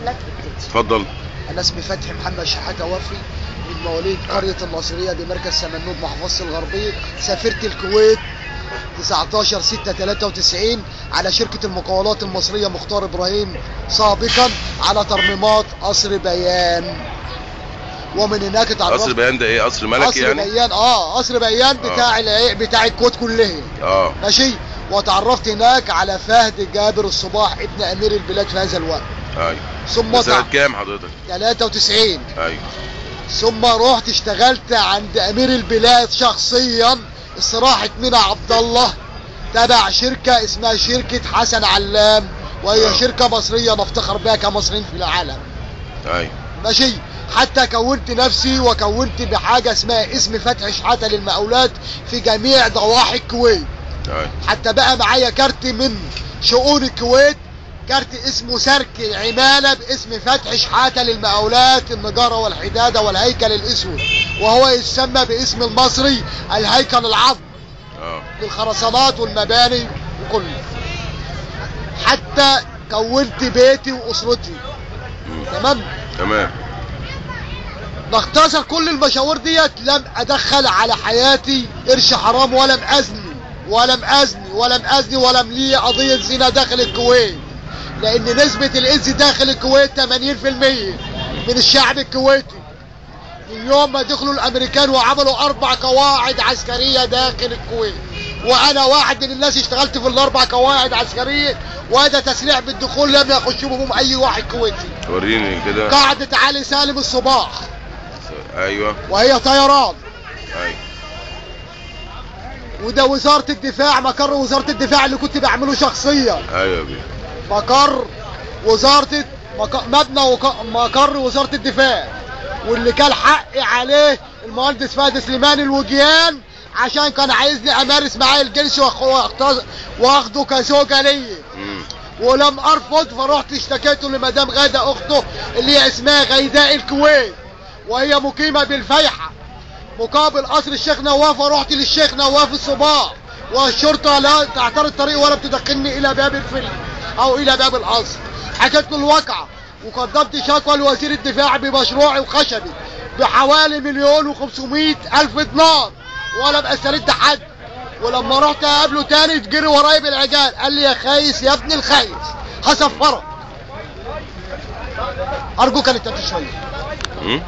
لك ابتدي. اتفضل. انا اسمي فتحي محمد شحاته وفي، من مواليد قريه الناصريه بمركز سمنود محافظه الغربيه. سافرت الكويت 19/6/93 على شركه المقاولات المصريه مختار ابراهيم سابقا على ترميمات قصر بيان، ومن هناك اتعرفت. قصر بيان ده ايه؟ قصر ملكي يعني؟ قصر بيان قصر بيان بتاع الكويت كلها. ماشي. وتعرفت هناك على فهد جابر الصباح ابن امير البلاد في هذا الوقت. ايوه. ثم سنة كام حضرتك؟ 93. ايوه. ثم رحت اشتغلت عند امير البلاد شخصيا استراحة مينا عبد الله تبع شركة اسمها شركة حسن علام، وهي شركة مصرية نفتخر بها كمصريين في العالم. ايوه. ماشي. حتى كونت نفسي وكونت بحاجة اسمها اسم فتحي شحاتة للمقاولات في جميع ضواحي الكويت. ايوه. حتى بقى معايا كارت من شؤون الكويت، كارت اسمه سرك العمالة باسم فتحي شحاتة للمقاولات النجارة والحدادة والهيكل الاسود، وهو يسمى باسم المصري الهيكل العظم للخرسانات والمباني وكله. حتى كونت بيتي واسرتي. تمام. نختصر كل المشاوير ديت لم ادخل على حياتي قرش حرام، ولم ازني ولم لي قضية زنا داخل الكويت، لان نسبة الاذ داخل الكويت 80% من الشعب الكويتي. من يوم ما دخلوا الامريكان وعملوا 4 قواعد عسكرية داخل الكويت، وانا واحد من الناس اشتغلت في ال4 قواعد عسكرية، وهذا تسريع بالدخول لم يخش بهم اي واحد كويتي. وريني كده. قاعدة علي سالم الصباح. ايوه. وهي طيران. ايوه. وده وزارة الدفاع، مقر وزارة الدفاع اللي كنت بعمله شخصيا. ايوه يا بيه. مقر وزارة مبنى مقر وزارة الدفاع، واللي كان حقي عليه المهندس فهد سليمان الوجيان، عشان كان عايزني امارس معاه الجنس واخده كزوجة ليا. ولم ارفض، فرحت اشتكيته لمدام غادة اخته اللي هي اسمها غيداء الكويت، وهي مقيمة بالفيحة مقابل قصر الشيخ نواف، ورحت للشيخ نواف الصباح، والشرطة لا تعترض الطريق ولا بتدخلني الى باب الفيلم او الى باب القصر. حكيت له الواقعة وقدمت شكوى لوزير الدفاع بمشروعي وخشبي بحوالي 1,500,000 دينار، ولم استرد حد. ولما رحت اقابله تاني تجري ورايا بالعجال، قال لي يا خايس يا ابن الخايس هسفرك. ارجوك ان تمشي شويه.